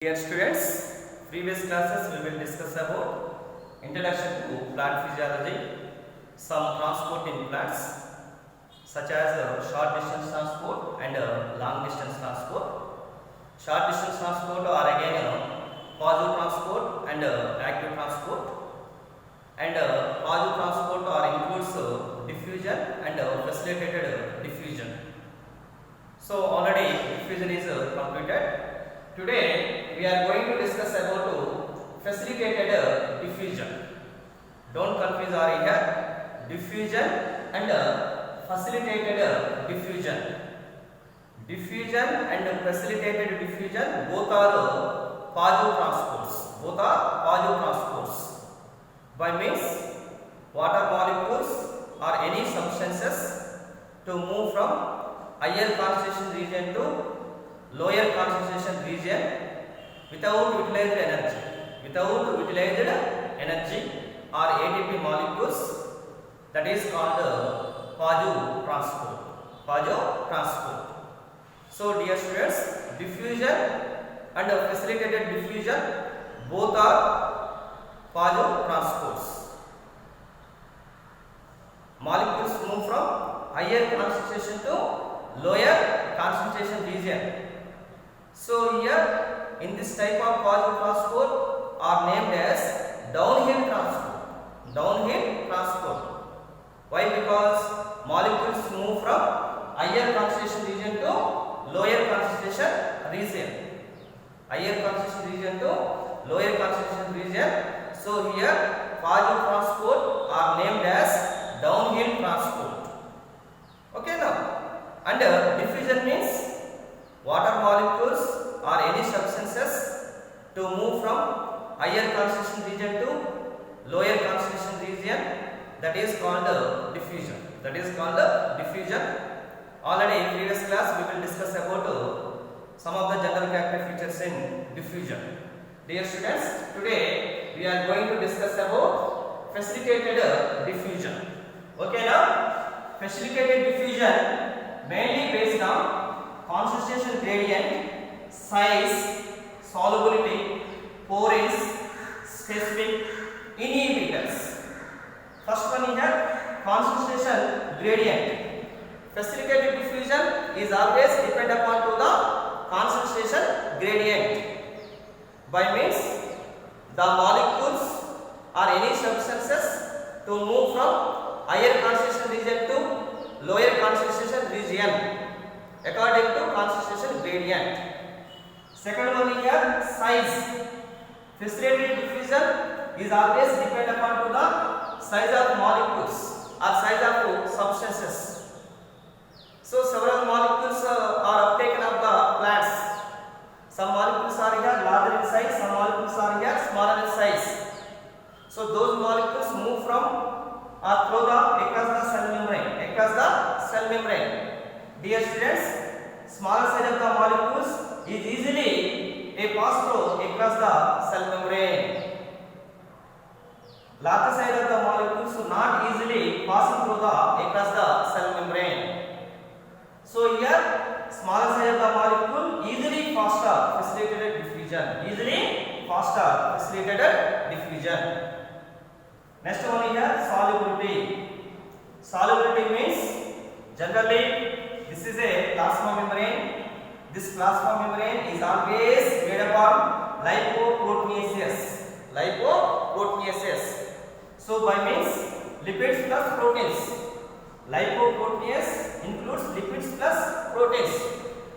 Dear students, previous classes we will discuss about introduction to plant physiology, some transport in plants such as short distance transport and long distance transport. Short distance transport are again positive transport and active transport, and positive transport are includes diffusion and facilitated diffusion. So already diffusion is completed. Today we are going to discuss about facilitated diffusion. Don't confuse our here diffusion and facilitated diffusion. Diffusion and facilitated diffusion both are positive transports. Both are positive transports. By means water molecules or any substances to move from higher concentration region to lower concentration region without utilized energy. Without utilized energy or ATP molecules, that is called positive transport. Positive transport. So dear students, diffusion and facilitated diffusion both are positive transports. Molecules move from higher concentration to lower concentration region. So here in this type of positive transport are named as downhill transport. Downhill transport. Why? Because molecules move from higher concentration region to lower concentration region. Higher concentration region to lower concentration region. So here positive transport are named as downhill transport. Okay now. And diffusion means water molecules or any substances to move from higher concentration region to lower concentration region, that is called diffusion. That is called diffusion. Already in previous class we will discuss about some of the general character features in diffusion. Dear students, today we are going to discuss about facilitated diffusion. Okay now, facilitated diffusion mainly based on concentration gradient, size, solubility, pores, specific inhibitors. First one is concentration gradient. Facilitated diffusion is always depend upon to the concentration gradient. By means the molecules or any substances to move from higher concentration region to lower concentration region according to concentration gradient. Second one is here size. Facilitated diffusion is always depend upon to the size of molecules or size of substances. So several molecules are uptaken of the plants. Some molecules are here larger in size, some molecules are here smaller in size. So those molecules move from or through the across the cell membrane. Across the cell membrane. Dear students, smaller size of the molecules is easily pass through across the cell membrane. Larger size of the molecules not easily passing through the across the cell membrane. So here smaller size of the molecule easily faster facilitated diffusion. Easily faster facilitated diffusion. Next one is here solubility. Solubility means generally this is a plasma membrane. This plasma membrane is always made up of lipoproteinaceous. Lipoproteinaceous. So by means lipids plus proteins. Lipoproteinase includes lipids plus proteins.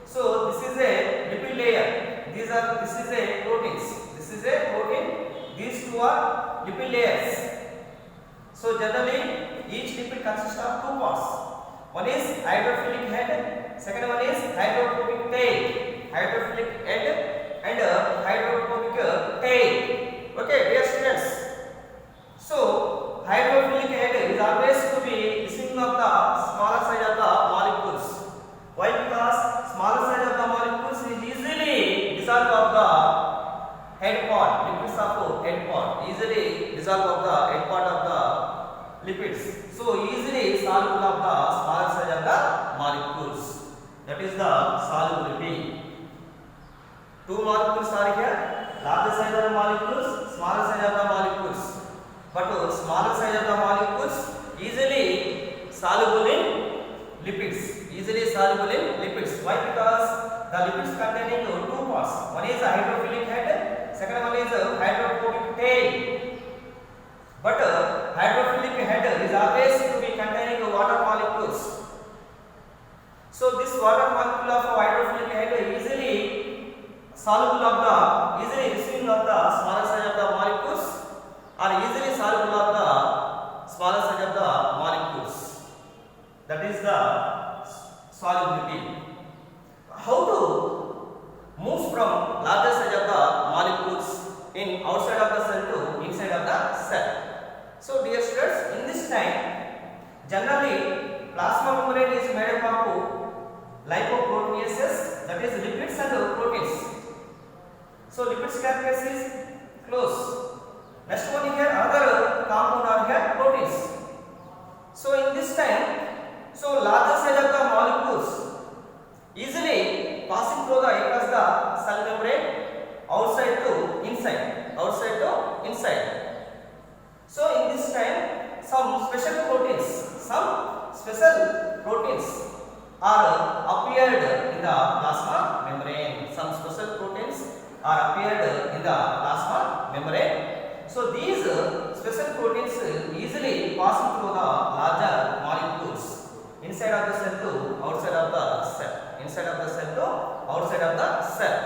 So this is a lipid layer. This is a proteins. This is a protein. These two are lipid layers. So generally each lipid consists of two parts. One is hydrophilic head, second one is hydrophobic tail. Hydrophilic head and hydrophobic tail. Okay, dear students. So hydrophilic head is always to be consisting of the smaller size of the molecules. Why? Because smaller size of the molecules is easily dissolved of the head part. Lipids of head part easily dissolve of the head part of the lipids. So easily soluble of the smaller size of the molecules. That is the solubility. To Two molecules are here, larger size of the molecules, smaller size of the molecules. But smaller size of the molecules easily soluble in lipids. Easily soluble in lipids. Why? Because the lipids containing two parts. One is a hydrophilic head, second one is a hydrophobic tail. But hydrophilic head is always to be containing water molecules. So this water molecule of hydrophilic head easily soluble of the, easily receiving of the smaller size of the molecules, or easily soluble of the smaller size of the molecules. That is the solubility. How to move from larger size of the molecules in outside of the cell to inside of the cell. So dear students, in this time, generally plasma membrane is made up of lipoproteinases, that is lipids and proteins. So lipids carapace is close. Next one here, other compound are here proteins. So in this time, so larger size of the molecules easily passing through the across the cell membrane outside to inside, outside to inside. So in this time, some special proteins are appeared in the plasma membrane. Some special proteins are appeared in the plasma membrane. So these special proteins easily passing through the larger molecules inside of the cell to outside of the cell, inside of the cell to outside of the cell.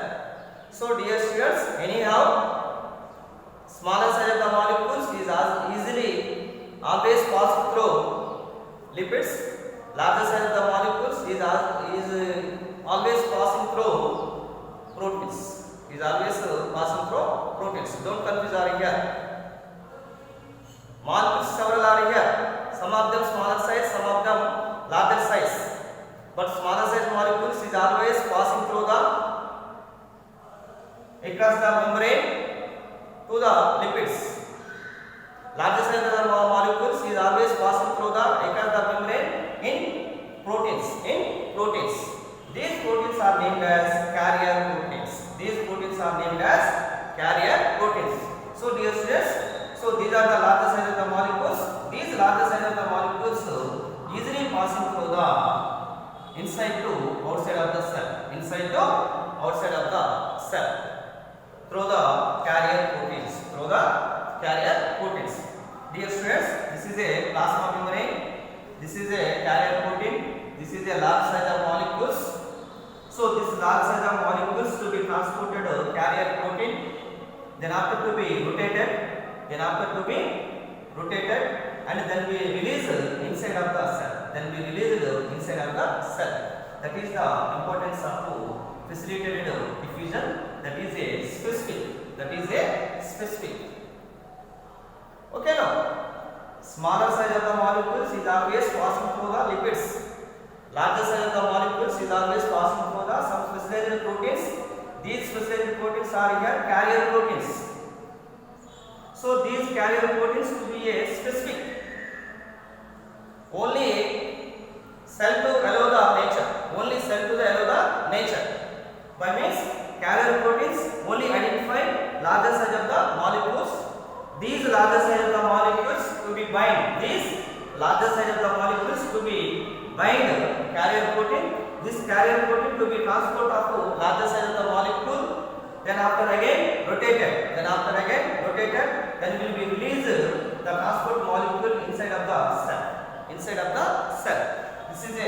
So dear students, anyhow, smaller size of the molecules is as easily always passed through lipids. Larger size of the molecules is always passing through proteins. Is always passing through proteins. Don't confuse are here. Molecules several are here. Some of them smaller size, some of them larger size. But smaller size molecules is always passing through the across the membrane to the lipids. Larger size of the molecules is always passing through the across the membrane in proteins. These proteins are named as carrier proteins. These proteins are named as carrier proteins. So dear students, so these are the larger size of the molecules. These larger size of the molecules easily passing through the inside to outside of the cell, inside to outside of the cell through the carrier proteins, through the carrier proteins. Dear students, this is a plasma membrane. This is a carrier protein. This is a large size of molecules. So this large size of molecules to be transported carrier protein, then after to be rotated, and then be released inside of the cell. That is the importance of facilitated diffusion. That is a specific. Okay now. Smaller size of the molecules is always passing through the lipids. Larger size of the molecules is always passing through the some specialized proteins. These specialized proteins are here carrier proteins. So these carrier proteins to be a specific. Only cell to allow the nature. Only cell to allow the nature. By means carrier proteins only identify larger size of the molecules. These larger size of the molecules to be bind. These larger size of the molecules to be bind carrier protein. This carrier protein to be transport of larger size of the molecule. Then after again rotated. Then will be released the transport molecule inside of the cell. This is a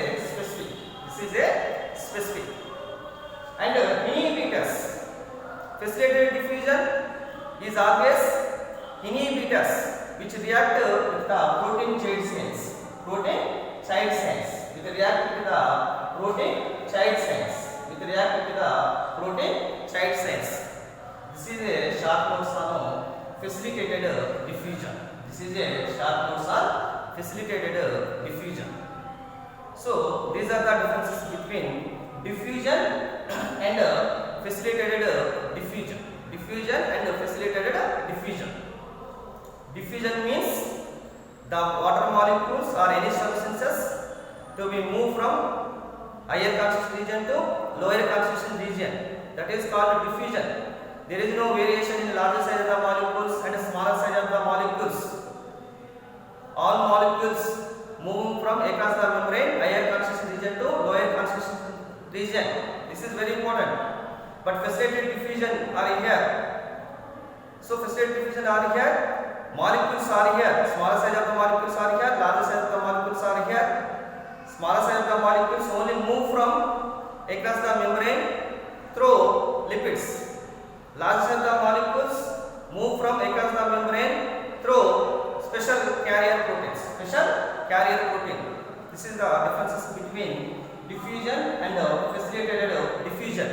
specific. And inhibitors. Facilitated diffusion is always inhibitors which react with the protein child chains. This is a short notes on facilitated diffusion. So these are the differences between diffusion and facilitated diffusion. Diffusion means the water molecules or any substances to be moved from higher concentration region to lower concentration region. that is called diffusion. There is no variation in larger size of the molecules and smaller size of the molecules. All molecules moving from across the membrane, higher concentration region to lower concentration region. This is very important. But facilitated diffusion are here. So facilitated diffusion are here. Molecules are here. Smaller size of the molecules are here. Larger size of the molecules are here. Smaller size of the molecules only move from across the membrane through lipids. Larger size of the molecules move from across the membrane through special carrier proteins. Special carrier protein. This is the differences between diffusion and facilitated diffusion.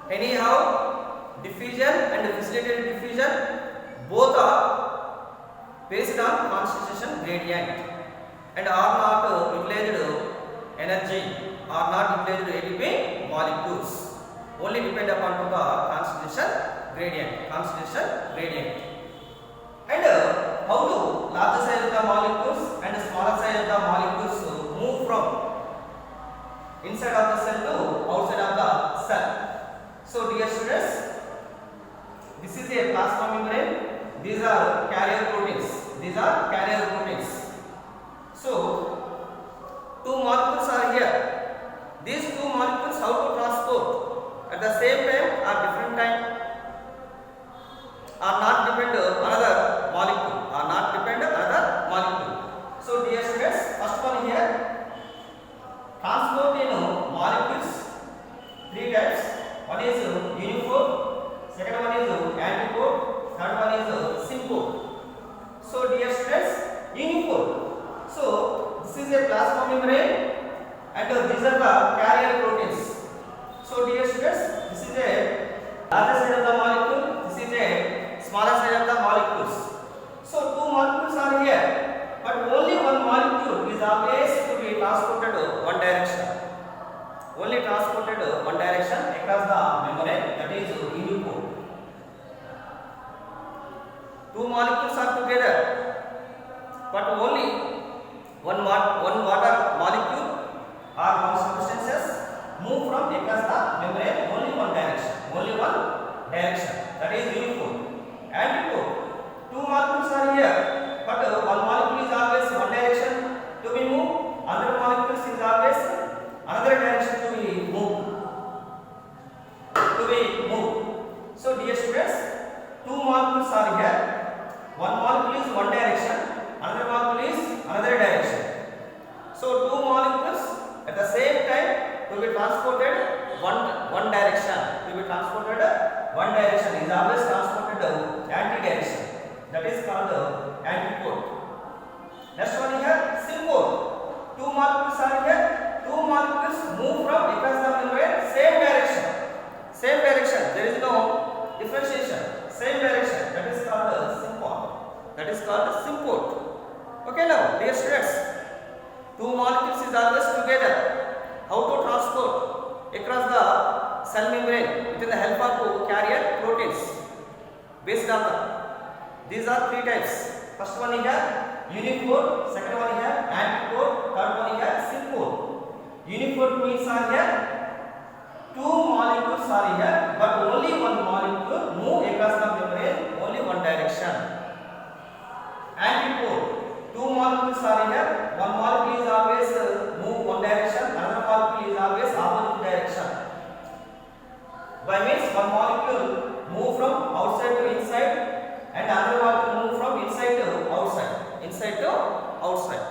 Anyhow, diffusion and facilitated diffusion both are based on concentration gradient and are not utilized energy, are not utilized ATP molecules. Only depend upon to the concentration gradient. Concentration gradient. And how to larger size of the molecules and smaller size of the molecules move from inside of the cell to outside of the cell. So dear students, this is a plasma membrane. These are carrier proteins. These are carrier proteins. So two molecules are here. These two molecules how to transport at the same time or different time are not depend another molecule. Are not depend another molecule. So dear students, first one here, transport in molecules three types. One is uniport, second one is antiport, third one is symport. So dear students, uniport. So this is a plasma membrane and these are the carrier proteins. So dear students, this is a larger size of the molecule, this is a smaller size of the molecules. So two molecules are here, but only one molecule is always to be transported one direction. Only transported one direction across the membrane, that is uniport. Two molecules are together, but only one water molecule or one substances move from across the membrane only one direction. Only one direction, that is uniport. Antiport. Two molecules are here, but one molecule is always one direction to be moved, other molecules is always another direction to be moved. So dear students, two molecules are here. One molecule is one direction, another molecule is another direction. So two molecules at the same time to be transported one direction. To be transported one direction is always transported anti-direction. That is called antiport. Next one here, symport. Two molecules are here. Two molecules move from across the membrane same direction. Same direction. There is no differentiation. Same direction. That is called symport. That is called symport. Okay now, dear students, two molecules is always together. How to transport across the cell membrane with the help of carrier proteins based on the. These are three types. First one is uniport, second one is antiport, third one is symport. Uniport means are here two molecules are here, but only one molecule move across the membrane only one direction. Antiport, two molecules are here, one molecule is always move one direction, another molecule is always opposite direction. By means one molecule move from outside to inside and another molecule move from inside to outside. Inside to outside.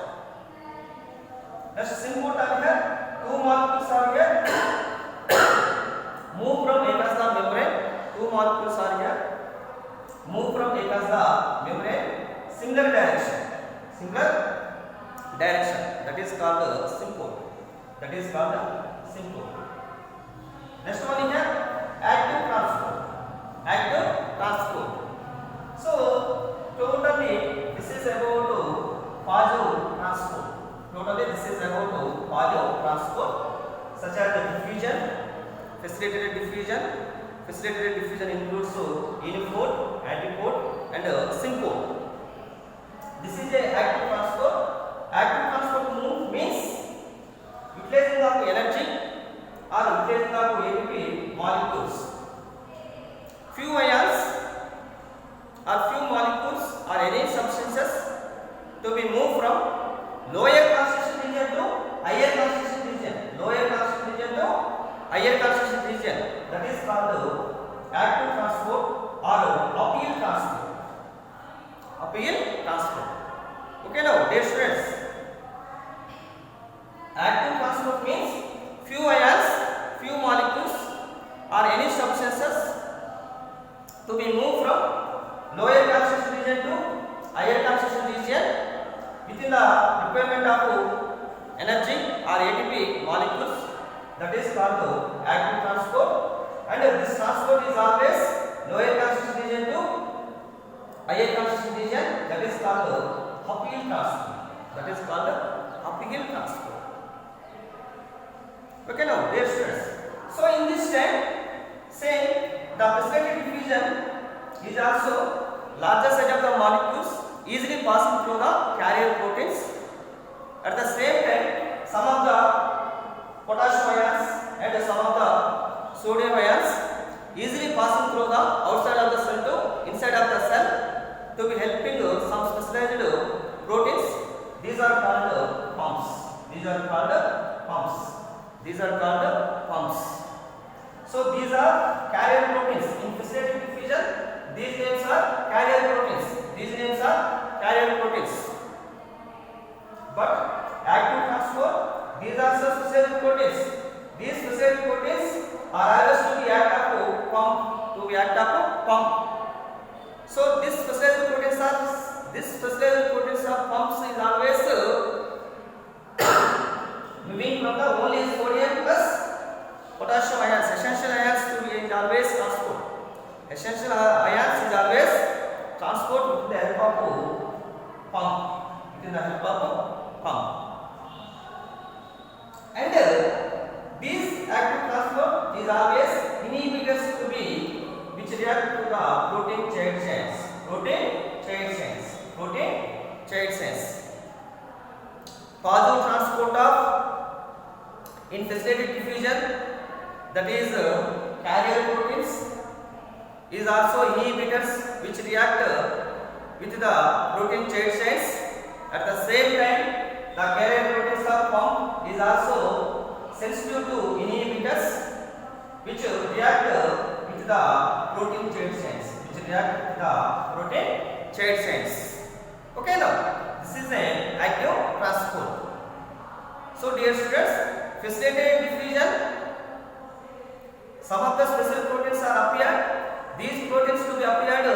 Next symport are here, two molecules are here, move from across the membrane. Two molecules are here, move from across the membrane similar direction. Similar direction. That is called symport. That is called symport. Next one is active transport. Active transport. So totally this is about positive transport. Totally this is about positive transport, such as the diffusion, facilitated diffusion. Facilitated diffusion includes uniport, antiport, and symport. This is a active transport. Active transport move means utilizing of energy or utilizing of ATP molecules. to be moved from lower concentration region to higher concentration region within the requirement of energy or ATP molecules, that is called active transport, and this transport is always lower concentration region to higher concentration region, that is called uphill transport. That is called uphill transport. Okay, now dear students, so in this step, say the precipitate diffusion is also larger set of the molecules easily passing through the carrier proteins. At the same time, some of the potassium ions and some of the sodium ions easily passing through the outside of the cell to inside of the cell to be helping some specialized proteins. These are called pumps. These are called pumps. These are called pumps. So these are carrier proteins. In precipitate diffusion, these names are carrier proteins. These names are carrier proteins. But active transport, these are specialized proteins. These specialized proteins are always to be act of pump. To be act of pump. So this specialized proteins are pumps is always moving from the only sodium plus potassium ions. Essential ions to be always transport. Essential ions is always transport with the help of pump. With the help of pump. And this active transport is always inhibitors to be which react to the protein chain chains. Protein chain chains. Positive transport of in precipitate diffusion, that is carrier proteins, is also inhibitors which react with the protein chain chains. At the same time, the carrier proteins of pump is also sensitive to inhibitors which react with the protein chain chains. Okay, now this is an active transport. So dear students, precipitate diffusion, some of the special proteins are appeared. These proteins to be appeared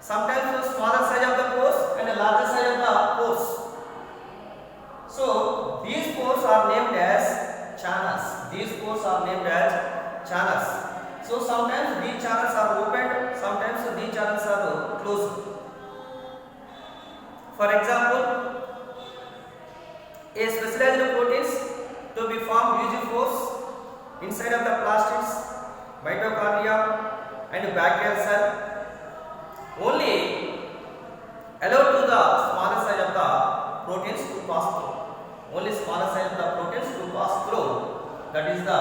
sometimes to smaller size of the pores and a larger size of the pores. So these pores are named as channels. So sometimes these channels are opened, sometimes these channels are closed. For example, a specialized proteins to be formed using force inside of the plastids, mitochondria and bacterial cell only allowed to the smaller size of the proteins to pass through. Only smaller size of the proteins to pass through. That is the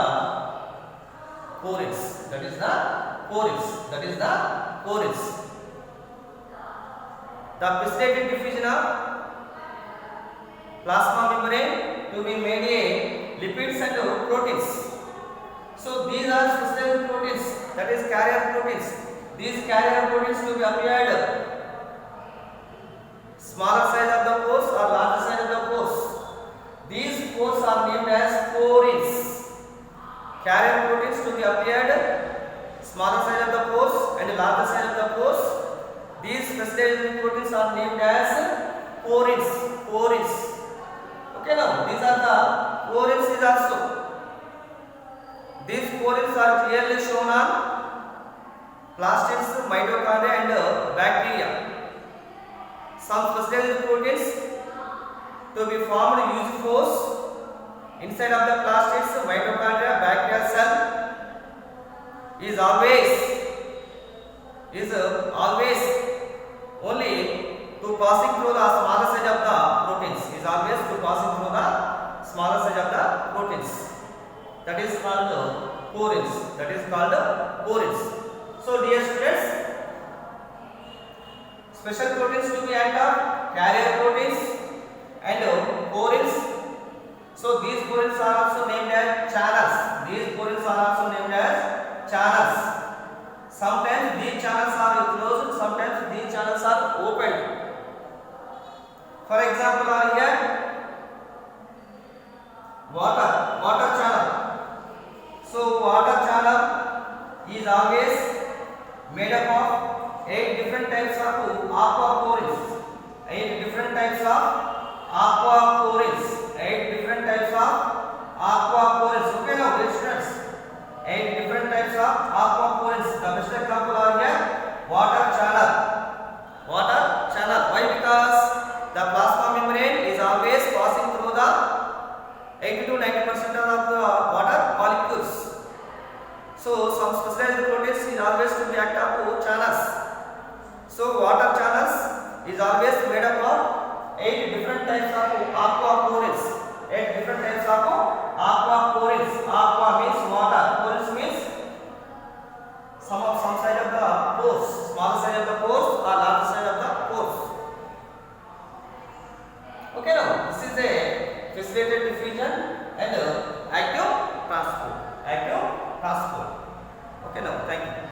porins. The precipitate diffusion of plasma membrane to be made a lipids and proteins. So these are specialized proteins, that is carrier proteins. These carrier proteins to be appeared smaller size of the pores or larger size of the pores. These pores are named as porins. Carrier proteins to be appeared smaller size of the pores and larger size of the pores. These specialized proteins are named as porins. Okay, now these are the porins is also. These porins are clearly shown on plastids, mitochondria and bacteria. Some specialized proteins to be formed using force inside of the plastids, mitochondria, bacterial cell is always only to passing through the smaller size of the proteins. That is called porins. So dear students, special proteins to be act of carrier proteins and porins. So these porins are also named as channels. Sometimes these channels are closed, sometimes these channels are opened. For example, here water channel. So water channel is always made up of 8 different types of aquaporins. 8 different types of aquaporins. 8 different types of aquaporins. Okay, now students, 8 different types of aquaporins. The best example are here water channel. Water channel. Why? Because the plasma membrane is always passing through the 80 to 90% of the water molecules. So some specialized proteins is always to be act of channels. So water channels is always made up of 8 different types of aquaporins. 8 different types of aquaporins. Aqua means water. Porins means some side of the pores, small side of the pores or large side of the pores. Okay, now this is a facilitated diffusion and active transport. Active transport. Okay, now thank you.